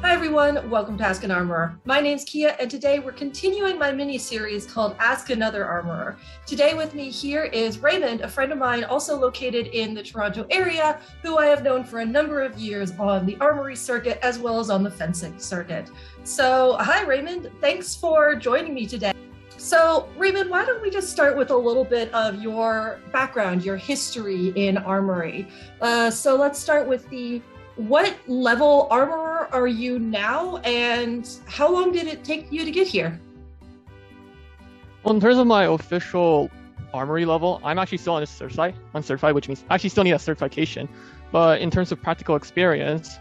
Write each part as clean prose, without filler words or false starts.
Hi everyone, welcome to Ask an Armourer. My name's Kia, and today we're continuing my mini-series called Ask Another Armourer. Today with me here is Raymond, a friend of mine also located in the Toronto area, who I have known for a number of years on the armory circuit as well as on the fencing circuit. So, hi Raymond, thanks for joining me today. So, Raymond, why don't we just start with a little bit of your background, your history in armory. So let's start with what level armorer are you now, and how long did it take you to get here? Well, in terms of my official armory level, I'm actually still uncertified, which means I actually still need a certification. But in terms of practical experience,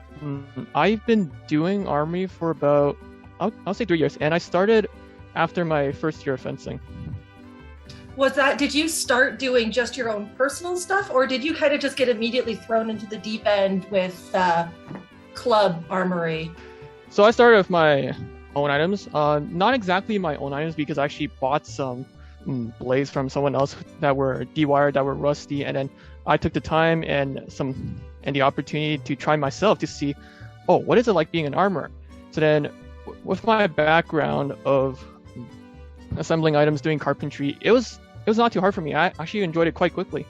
I've been doing armory for about, I'll say 3 years, and I started after my first year of fencing. Did you start doing just your own personal stuff, or did you kind of just get immediately thrown into the deep end with club armory? So I started with my own items. Not exactly my own items, because I actually bought some blades from someone else that were dewired, that were rusty, and then I took the time and the opportunity to try myself to see, what is it like being an armorer? So then, with my background of assembling items, doing carpentry, it was not too hard for me. I actually enjoyed it quite quickly.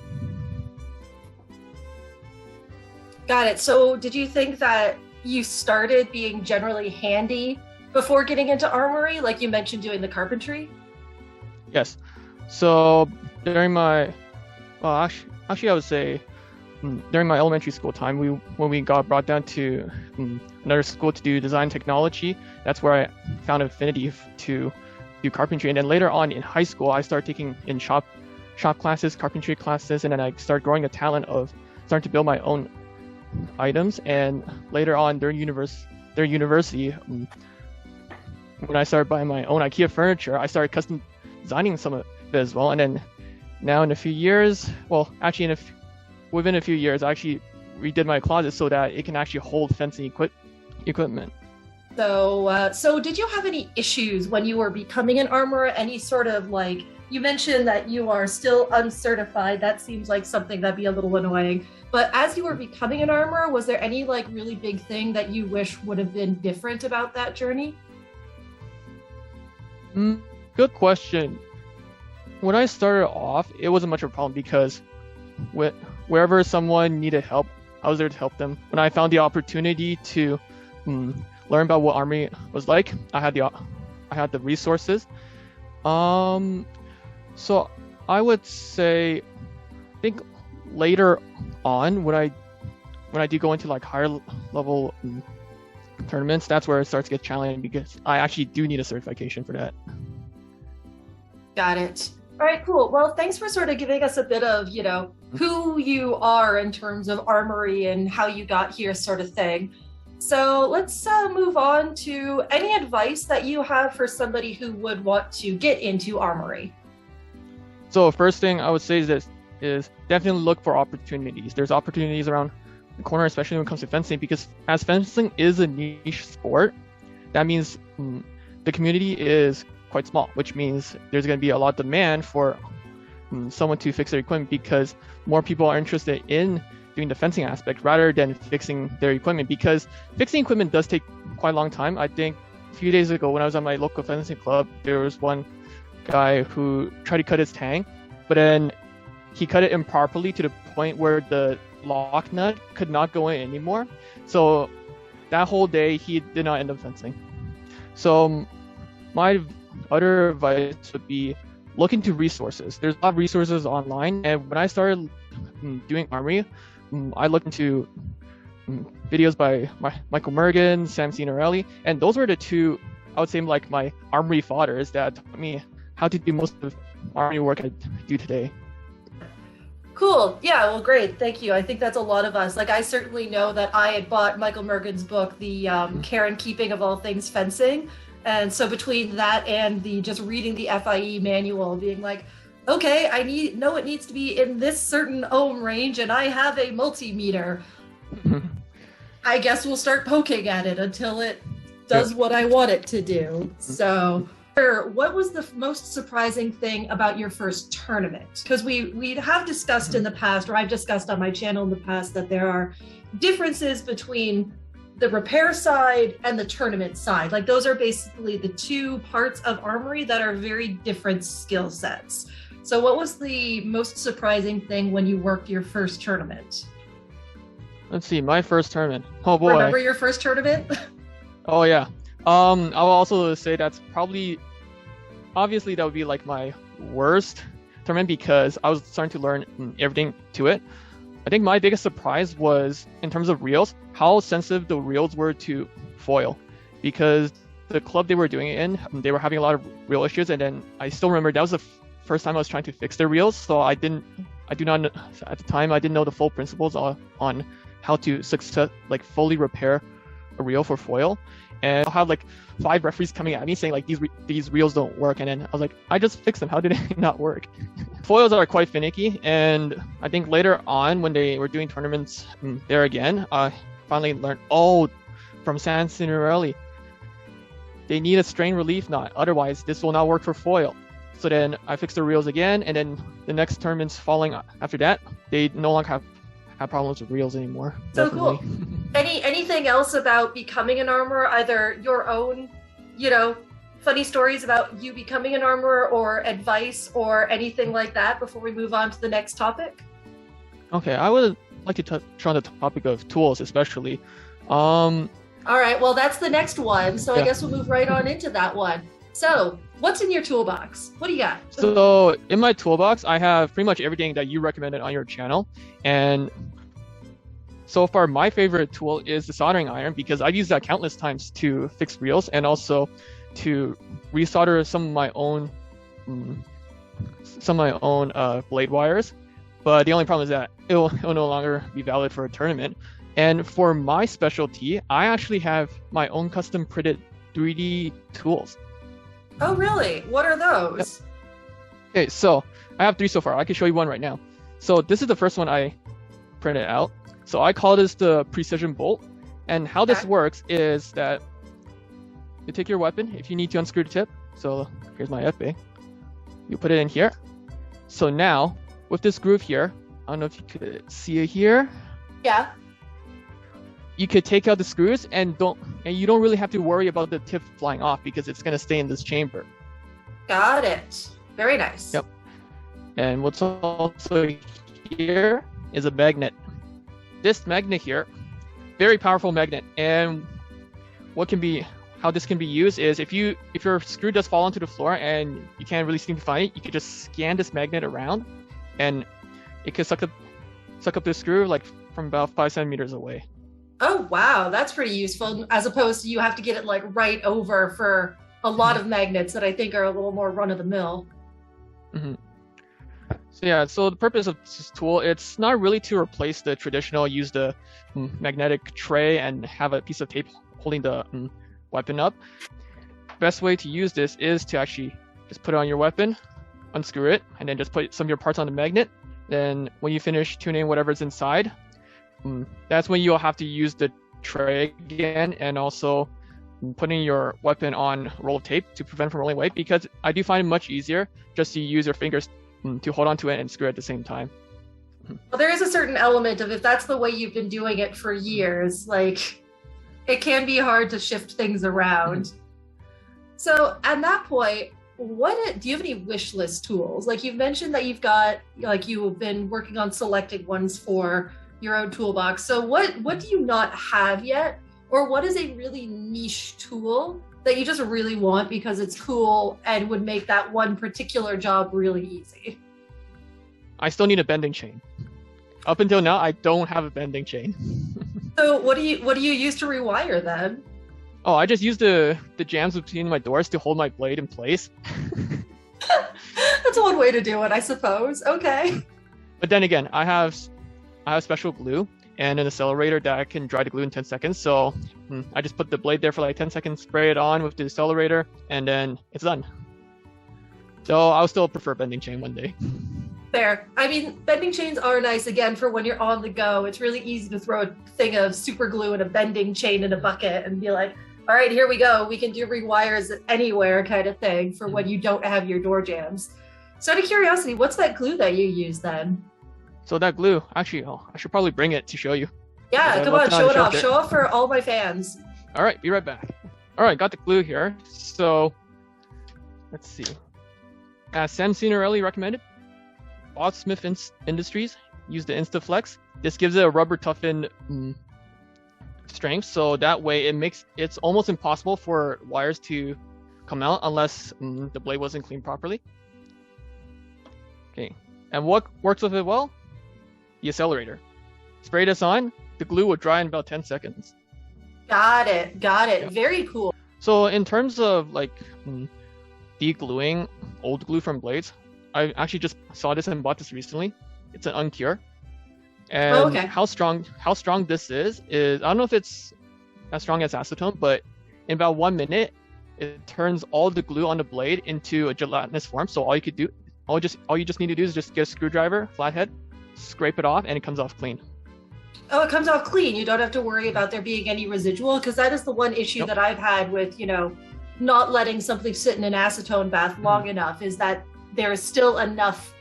Got it. So did you think that you started being generally handy before getting into armory, like you mentioned doing the carpentry? Yes. So during I would say during my elementary school time, when we got brought down to another school to do design technology, that's where I found an affinity to do carpentry. And then later on in high school, I started taking in shop classes, carpentry classes, and then I started growing a talent of starting to build my own items. And later on during university, when I started buying my own IKEA furniture, I started custom designing some of it as well. And then now in a few years, within a few years, I actually redid my closet so that it can actually hold fencing equipment. So did you have any issues when you were becoming an armorer? Any sort of, like, you mentioned that you are still uncertified. That seems like something that'd be a little annoying. But as you were becoming an armorer, was there any really big thing that you wish would have been different about that journey? Good question. When I started off, it wasn't much of a problem because wherever someone needed help, I was there to help them. When I found the opportunity to learn about what armory was like, I had the resources. So I would say, I think later on when I do go into higher level tournaments, that's where it starts to get challenging, because I actually do need a certification for that. Got it. All right, cool. Well, thanks for sort of giving us a bit of, who you are in terms of armory and how you got here, sort of thing. So let's move on to any advice that you have for somebody who would want to get into armory. So first thing I would say is definitely look for opportunities. There's opportunities around the corner, especially when it comes to fencing, because as fencing is a niche sport, that means the community is quite small, which means there's going to be a lot of demand for someone to fix their equipment, because more people are interested in doing the fencing aspect rather than fixing their equipment, because fixing equipment does take quite a long time. I think a few days ago when I was at my local fencing club, there was one guy who tried to cut his tang, but then he cut it improperly to the point where the lock nut could not go in anymore. So that whole day he did not end up fencing. So my other advice would be look into resources. There's a lot of resources online, and when I started doing armory, I looked into videos by Michael Mergen, Sam Cianarelli, and those were the two, I would say, my armory fathers that taught me how to do most of the armory work I do today. Cool. Yeah, well, great. Thank you. I think that's a lot of us. I certainly know that I had bought Michael Mergen's book, The Care and Keeping of All Things Fencing. And so between that and just reading the FIE manual, being like, okay, it needs to be in this certain ohm range, and I have a multimeter. I guess we'll start poking at it until it does what I want it to do. So what was the most surprising thing about your first tournament? Because we have discussed in the past, or I've discussed on my channel in the past, that there are differences between the repair side and the tournament side. Like those are basically the two parts of Armory that are very different skill sets. So what was the most surprising thing when you worked your first tournament? Let's see, my first tournament. Oh boy. Remember your first tournament? Oh yeah. I'll also say that's probably, obviously that would be like my worst tournament because I was starting to learn everything to it. I think my biggest surprise was, in terms of reels, how sensitive the reels were to foil. Because the club they were doing it in, they were having a lot of reel issues, and then I still remember that was the first time I was trying to fix their reels, so I do not know, at the time I didn't know the full principles on how to fully repair a reel for foil. And I'll have like 5 referees coming at me saying like these reels don't work, and then I was like, I just fixed them, how did it not work? Foils are quite finicky, and I think later on when they were doing tournaments there again, I finally learned, from San Signorelli, they need a strain relief knot, otherwise this will not work for foil. So then I fixed the reels again, and then the next tournaments following after that, they no longer have problems with reels anymore. So definitely. Cool. Anything else about becoming an armorer, either your own, funny stories about you becoming an armorer, or advice or anything like that before we move on to the next topic? Okay, I would like to touch on the topic of tools especially. All right, well that's the next one, so yeah. I guess we'll move right on into that one. So what's in your toolbox? What do you got? So in my toolbox, I have pretty much everything that you recommended on your channel. And so far, my favorite tool is the soldering iron, because I've used that countless times to fix reels and also to resolder some of my own blade wires. But the only problem is that it'll no longer be valid for a tournament. And for my specialty, I actually have my own custom printed 3D tools. Oh, really? What are those? Yep. Okay, so I have 3 so far. I can show you one right now. So this is the first one I printed out. So I call this the precision bolt. And how this works is that you take your weapon if you need to unscrew the tip. So here's my FA. You put it in here. So now with this groove here, I don't know if you could see it here. Yeah. You could take out the screws and you don't really have to worry about the tip flying off because it's gonna stay in this chamber. Got it. Very nice. Yep. And what's also here is a magnet. This magnet here, very powerful magnet. And how this can be used is if your screw does fall onto the floor and you can't really seem to find it, you could just scan this magnet around, and it could suck up the screw like from about 5 centimeters away. Oh wow, that's pretty useful, as opposed to you have to get it like right over for a lot of magnets that I think are a little more run-of-the-mill. Mm-hmm. So yeah, so the purpose of this tool, it's not really to replace the traditional use the magnetic tray and have a piece of tape holding the weapon up. Best way to use this is to actually just put it on your weapon, unscrew it, and then just put some of your parts on the magnet. Then when you finish tuning whatever's inside, that's when you'll have to use the tray again, and also putting your weapon on a roll of tape to prevent from rolling away, because I do find it much easier just to use your fingers to hold on to it and screw it at the same time. Well, there is a certain element of, if that's the way you've been doing it for years, like it can be hard to shift things around. So at that point, do you have any wish list tools? Like you've mentioned that you've been working on selecting ones for your own toolbox. So what do you not have yet? Or what is a really niche tool that you just really want because it's cool and would make that one particular job really easy? I still need a bending chain. Up until now, I don't have a bending chain. So what do you use to rewire then? Oh, I just use the jams between my doors to hold my blade in place. That's one way to do it, I suppose. Okay. But then again, I have special glue and an accelerator that can dry the glue in 10 seconds. So I just put the blade there for like 10 seconds, spray it on with the accelerator, and then it's done. So I'll still prefer bending chain one day. Fair. I mean, bending chains are nice, again, for when you're on the go. It's really easy to throw a thing of super glue and a bending chain in a bucket and be like, all right, here we go. We can do rewires anywhere kind of thing for when you don't have your door jams. So out of curiosity, what's that glue that you use then? So that glue, actually, I should probably bring it to show you. Yeah, come on, show it off. Show off for all my fans. All right, be right back. All right, got the glue here. So let's see. As Sam Cinerelli recommended, Bob Smith Industries use the Instaflex. This gives it a rubber toughened strength, so that way it's almost impossible for wires to come out unless the blade wasn't cleaned properly. Okay, and what works with it well? The accelerator. Spray this on, the glue will dry in about 10 seconds. Got it. Yeah. Very cool. So in terms of like de-gluing old glue from blades, I actually just saw this and bought this recently. It's an uncure. And how strong this is I don't know if it's as strong as acetone, but in about 1 minute, it turns all the glue on the blade into a gelatinous form. So all you just need to do is just get a screwdriver, flathead, scrape it off, and it comes off clean. Oh, it comes off clean. You don't have to worry about there being any residual, because that is the one issue that I've had with, not letting something sit in an acetone bath long enough, is that there is still enough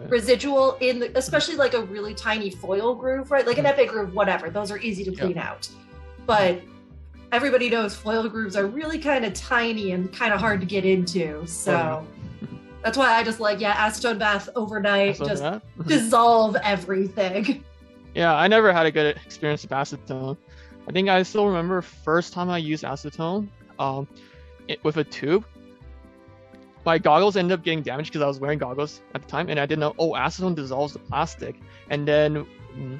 residual in especially like a really tiny foil groove, right? Like an epic groove, whatever. Those are easy to clean out. But everybody knows foil grooves are really kind of tiny and kind of hard to get into. So that's why I just acetone bath overnight, just dissolve everything. Yeah, I never had a good experience with acetone. I think I still remember first time I used acetone with a tube. My goggles ended up getting damaged because I was wearing goggles at the time, and I didn't know, acetone dissolves the plastic. And then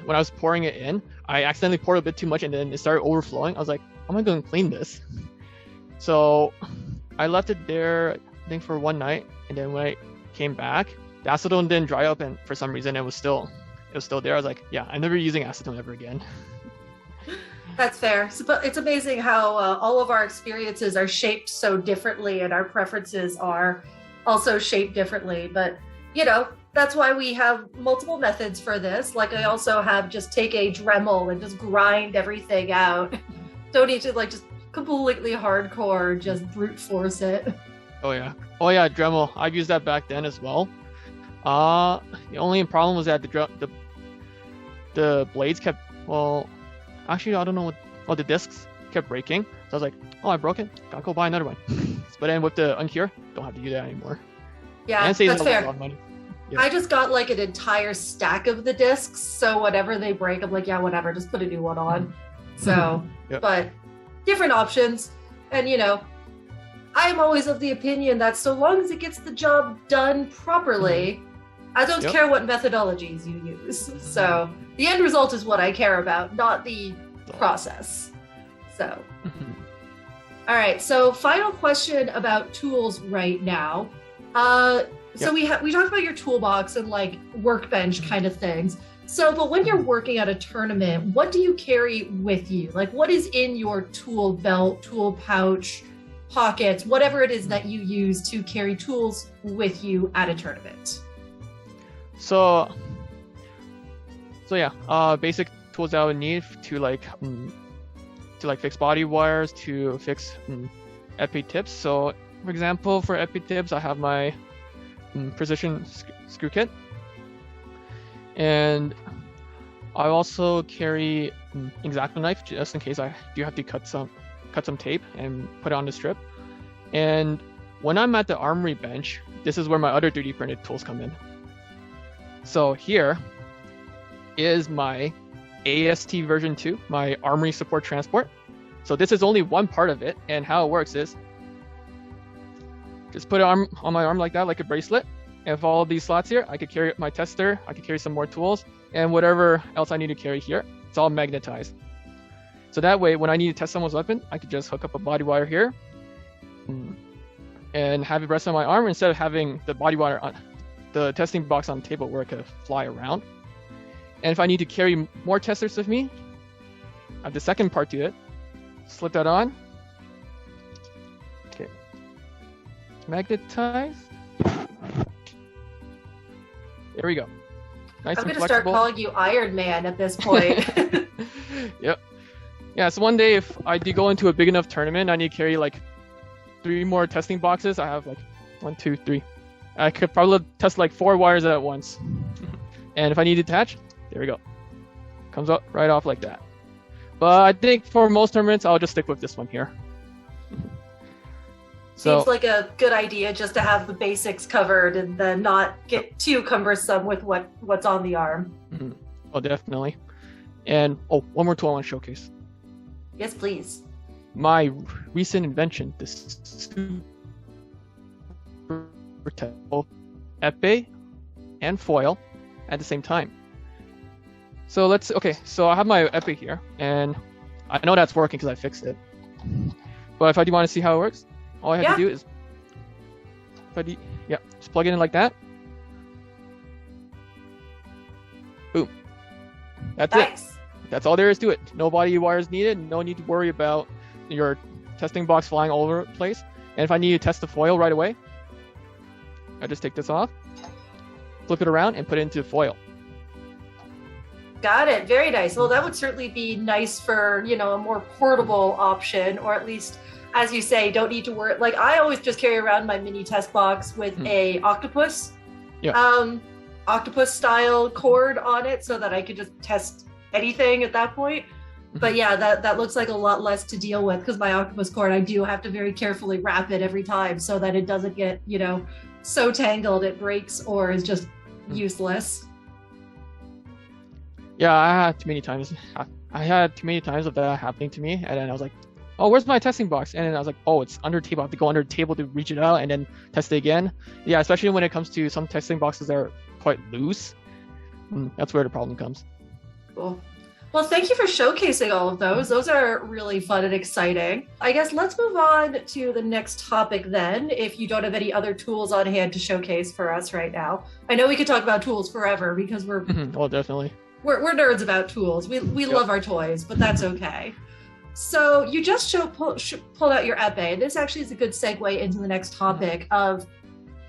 when I was pouring it in, I accidentally poured a bit too much, and then it started overflowing. I was like, how am I going to clean this? So I left it there, I think, for one night, and then when I came back, the acetone didn't dry up, and for some reason it was still there. I was like, yeah, I'm never using acetone ever again. That's fair. But it's amazing how all of our experiences are shaped so differently, and our preferences are also shaped differently. But, that's why we have multiple methods for this. Like, I also have just take a Dremel and just grind everything out. Don't need to just completely hardcore, just brute force it. Oh yeah, Dremel. I've used that back then as well. The only problem was that the blades kept, actually, I don't know what, the discs kept breaking. So I was like, I broke it. Gotta go buy another one. But then with the uncure, don't have to do that anymore. Yeah, and that's fair. A lot of money. Yeah. I just got an entire stack of the discs. So whatever they break, I'm like, yeah, whatever, just put a new one on. So, but different options. And, I'm always of the opinion that so long as it gets the job done properly, I don't care what methodologies you use. So the end result is what I care about, not the process. So, all right. So final question about tools right now. So we talked about your toolbox and workbench kind of things. So, but when you're working at a tournament, what do you carry with you? What is in your tool belt, tool pouch, pockets, whatever it is that you use to carry tools with you at a tournament? So yeah, basic tools that I would need to fix body wires, to fix epi tips. So for example, for epi tips, I have my precision screw kit, and I also carry X-Acto knife just in case I do have to cut some tape and put it on the strip. And when I'm at the armory bench, this is where my other 3D printed tools come in. So here is my AST version 2, my Armory support transport. So this is only one part of it, and how it works is just put it on my arm like that, like a bracelet. And with all these slots here, I could carry my tester, I could carry some more tools, and whatever else I need to carry here, it's all magnetized. So that way, when I need to test someone's weapon, I could just hook up a body wire here and have it rest on my arm instead of having the body wire on the testing box on the table where it could fly around. And if I need to carry more testers with me, I have the second part to it. Slip that on. Okay. Magnetized. There we go. Nice. I'm going to start calling you Iron Man at this point. Yep. Yeah, so one day if I do go into a big enough tournament, I need to carry 3 more testing boxes. I have 1, 2, 3. I could probably test 4 wires at once. And if I need to attach, there we go. Comes up right off like that. But I think for most tournaments, I'll just stick with this one here. Seems like a good idea just to have the basics covered and then not get too cumbersome with what's on the arm. Mm-hmm. Oh, definitely. And one more tool I want to showcase. Yes, please. My recent invention, this super epee and foil at the same time. So so I have my epee here, and I know that's working because I fixed it. But if I do want to see how it works, all I have to do is, just plug it in like that. Boom. That's it. That's all there is to it. No body wires needed. No need to worry about your testing box flying all over the place. And if I need to test the foil right away, I just take this off, flip it around, and put it into foil. Got it. Very nice. Well, that would certainly be nice for, a more portable option, or at least, as you say, don't need to worry. Like, I always just carry around my mini test box with a octopus, octopus style cord on it so that I could just test anything at that point. But yeah, that looks like a lot less to deal with, because my octopus cord, I do have to very carefully wrap it every time so that it doesn't get, so tangled it breaks or is just useless. Yeah, I had too many times of that happening to me, and then I was like, oh, where's my testing box? And then I was like, oh, it's under the table. I have to go under the table to reach it out and then test it again. Yeah, especially when it comes to some testing boxes that are quite loose. That's where the problem comes. Cool. Well, thank you for showcasing all of those. Those are really fun and exciting. I guess let's move on to the next topic then, if you don't have any other tools on hand to showcase for us right now. I know we could talk about tools forever because we're well, definitely. We're nerds about tools. We love our toys, but that's okay. So you just pulled out your epee. This actually is a good segue into the next topic of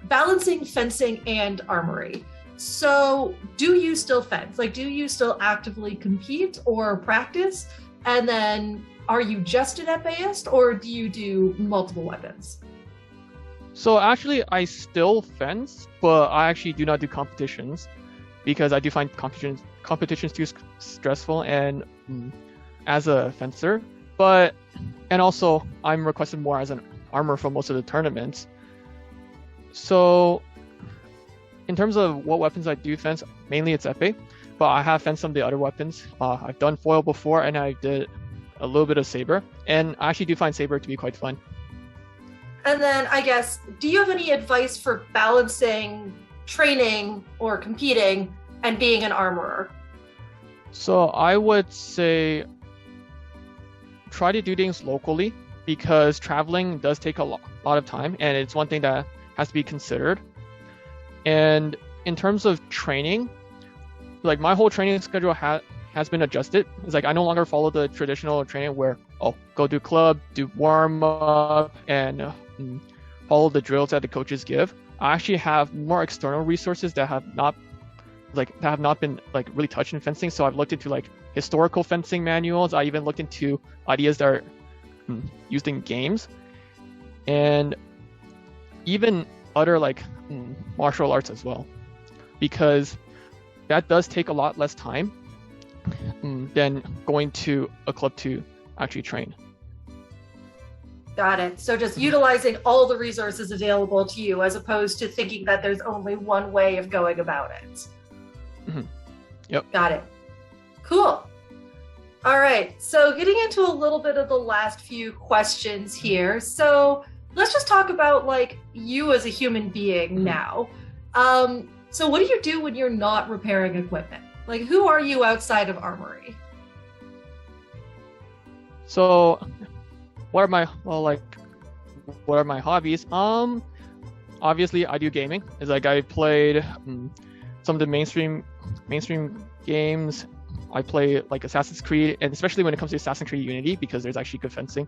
balancing fencing and armory. So do you still fence? Like, do you still actively compete or practice? And then are you just an epeist, or do you do multiple weapons? So actually, I still fence, but I actually do not do competitions because I do find competitions too stressful and as a fencer. And also I'm requested more as an armor for most of the tournaments. So in terms of what weapons I do fence, mainly it's epee, but I have fenced some of the other weapons. I've done foil before, and I did a little bit of saber, and I actually do find saber to be quite fun. And then I guess, do you have any advice for balancing training or competing and being an armorer? So I would say try to do things locally, because traveling does take a lot of time, and it's one thing that has to be considered. And in terms of training, like my whole training schedule has been adjusted. It's like I no longer follow the traditional training where, go do club, do warm up, and follow the drills that the coaches give. I actually have more external resources that have not been like really touched in fencing. So I've looked into like historical fencing manuals. I even looked into ideas that are used in games, and even other like martial arts as well, because that does take a lot less time than going to a club to actually train. Got it. So just utilizing all the resources available to you, as opposed to thinking that there's only one way of going about it. Yep. Got it. Cool. All right. So getting into a little bit of the last few questions here. So let's just talk about like you as a human being now. So what do you do when you're not repairing equipment? Like, who are you outside of Armory? So what are my hobbies? Obviously I do gaming. It's like I played some of the mainstream games. I play like Assassin's Creed, and especially when it comes to Assassin's Creed Unity, because there's actually good fencing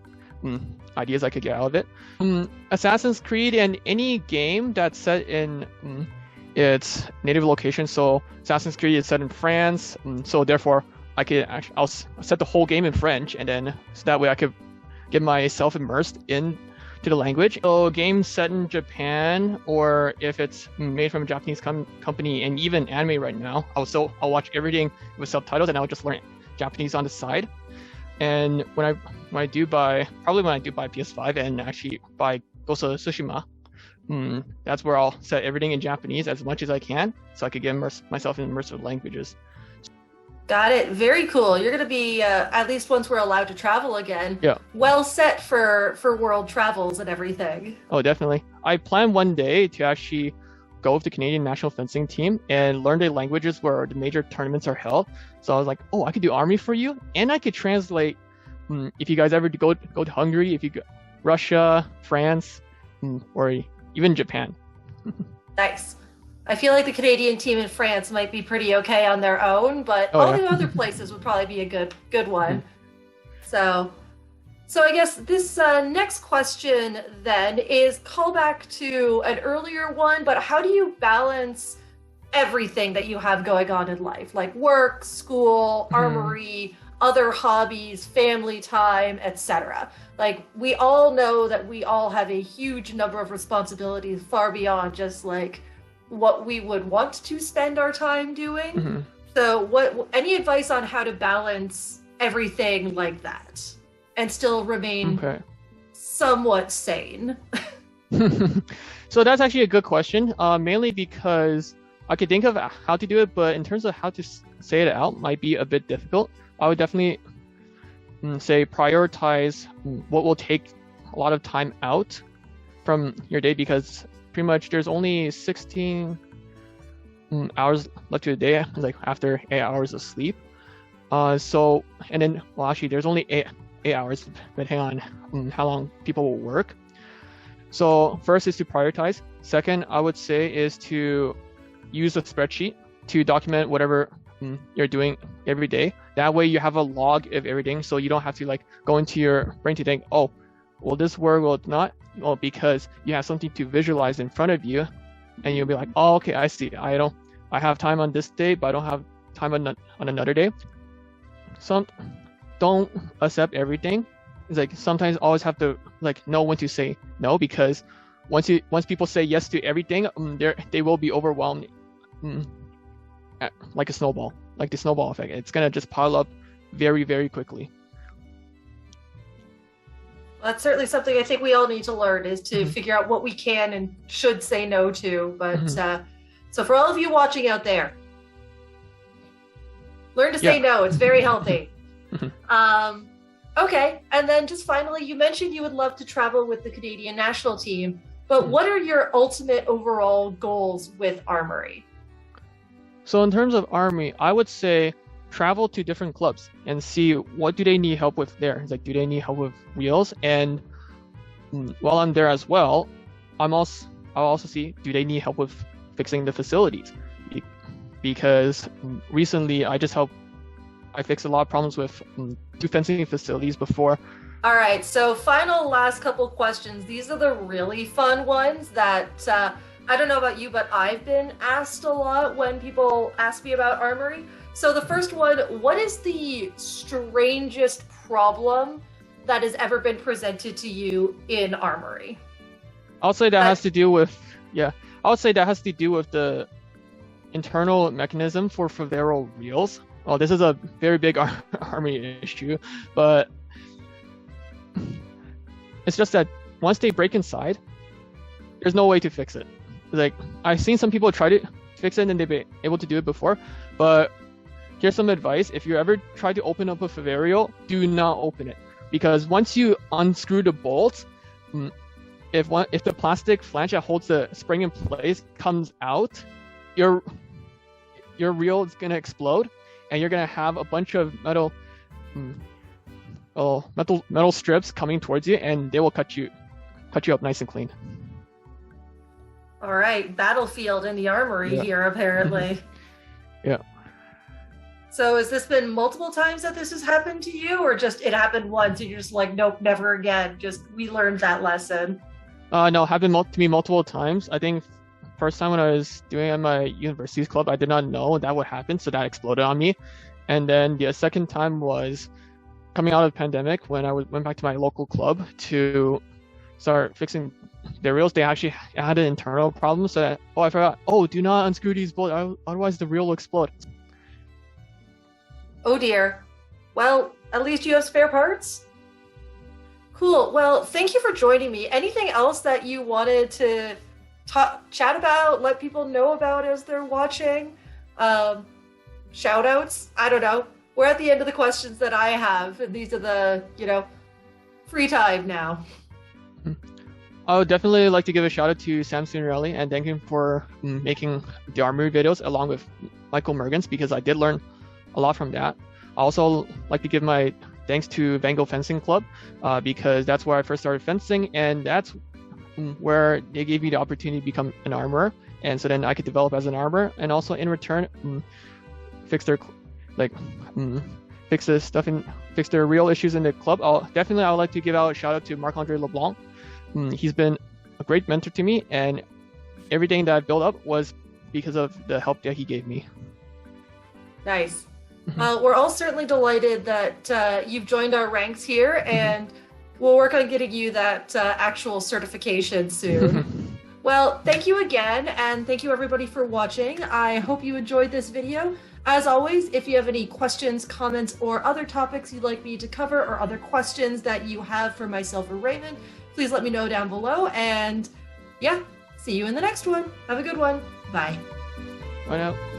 ideas I could get out of it. Assassin's Creed and any game that's set in its native location. So Assassin's Creed is set in France, so therefore I'll set the whole game in French, and then so that way I could get myself immersed in to the language. So games set in Japan, or if it's made from a Japanese company, and even anime right now, I'll watch everything with subtitles, and I'll just learn Japanese on the side. And when I do buy PS5 and actually buy Ghost of Tsushima, that's where I'll set everything in Japanese as much as I can, so I could get myself in immersive languages. Got it. Very cool. You're going to be, at least once we're allowed to travel again, Yeah. well set for world travels and everything. Oh, definitely. I plan one day to actually go with the Canadian national fencing team and learn the languages where the major tournaments are held. So I was like, oh, I could do Armory for you, and I could translate. If you guys ever go to Hungary, if you go Russia, France, or even Japan. Nice. I feel like the Canadian team in France might be pretty okay on their own, but all the other places would probably be a good one. So I guess this next question then is callback to an earlier one, but how do you balance everything that you have going on in life, like work, school, armory, other hobbies, family time, etc.? Like, we all know that we all have a huge number of responsibilities far beyond just like what we would want to spend our time doing. So any advice on how to balance everything like that and still remain somewhat sane? So that's actually a good question, mainly because I could think of how to do it, but in terms of how to say it out might be a bit difficult. I would definitely say prioritize what will take a lot of time out from your day, because pretty much there's only 16 hours left to the day, like after 8 hours of sleep. So, and then, well, actually there's only eight hours depending on how long people will work. So first is to prioritize. Second, I would say, is to use a spreadsheet to document whatever you're doing every day. That way you have a log of everything, so you don't have to like go into your brain to think, oh, will this work, will it not? Well, because you have something to visualize in front of you, and you'll be like, oh, okay, I see. I have time on this day, but I don't have time on another day. Don't accept everything. It's like sometimes always have to like know when to say no, because once people say yes to everything, they will be overwhelmed, like a snowball, like the snowball effect. It's gonna just pile up very, very quickly. That's certainly something I think we all need to learn, is to figure out what we can and should say no to. But so for all of you watching out there, learn to say no. It's very healthy. Okay, and then just finally, you mentioned you would love to travel with the Canadian national team, but what are your ultimate overall goals with Armory? So in terms of Armory, I would say travel to different clubs and see what do they need help with there. It's like, do they need help with wheels? And while I'm there as well, I'll also see, do they need help with fixing the facilities? Because recently I fixed a lot of problems with two fencing facilities before. All right, so final last couple questions. These are the really fun ones that I don't know about you, but I've been asked a lot when people ask me about Armory. So the first one, what is the strangest problem that has ever been presented to you in Armory? I'll say that has to do with the internal mechanism for Favero reels. Well, this is a very big Armory issue, but it's just that once they break inside, there's no way to fix it. Like, I've seen some people try to fix it and they've been able to do it before, but here's some advice. If you ever try to open up a Favero, do not open it, because once you unscrew the bolts, if the plastic flange that holds the spring in place comes out, your reel is gonna explode, and you're gonna have a bunch of metal strips coming towards you, and they will cut you up nice and clean. All right, battlefield in the Armory here, apparently. Yeah. So has this been multiple times that this has happened to you, or just it happened once and you're just like, nope, never again? Just, we learned that lesson. No, it happened to me multiple times. I think first time when I was doing it at my university's club, I did not know that would happen, so that exploded on me. And then the second time was coming out of the pandemic, when I went back to my local club to start fixing the reels, they actually had an internal problem. So that, I forgot. Oh, do not unscrew these bolts, otherwise the reel will explode. Oh dear. Well, at least you have spare parts? Cool. Well, thank you for joining me. Anything else that you wanted to chat about, let people know about as they're watching? Shout outs? I don't know. We're at the end of the questions that I have, and these are the, free time now. I would definitely like to give a shout out to Sam Sunarelli and thank him for making the Armory videos along with Michael Mergens, because I did learn a lot from that. I also like to give my thanks to Van Gogh Fencing Club because that's where I first started fencing, and that's where they gave me the opportunity to become an armorer, and so then I could develop as an armorer, and also in return fix their fix this stuff and fix their real issues in the club. I would like to give out a shout out to Marc-Andre LeBlanc. He's been a great mentor to me, and everything that I built up was because of the help that he gave me. Nice. We're all certainly delighted that you've joined our ranks here, and we'll work on getting you that actual certification soon. Well, thank you again, and thank you everybody for watching. I hope you enjoyed this video. As always, if you have any questions, comments, or other topics you'd like me to cover, or other questions that you have for myself or Raymond, please let me know down below. And yeah, see you in the next one. Have a good one. Bye. Bye now.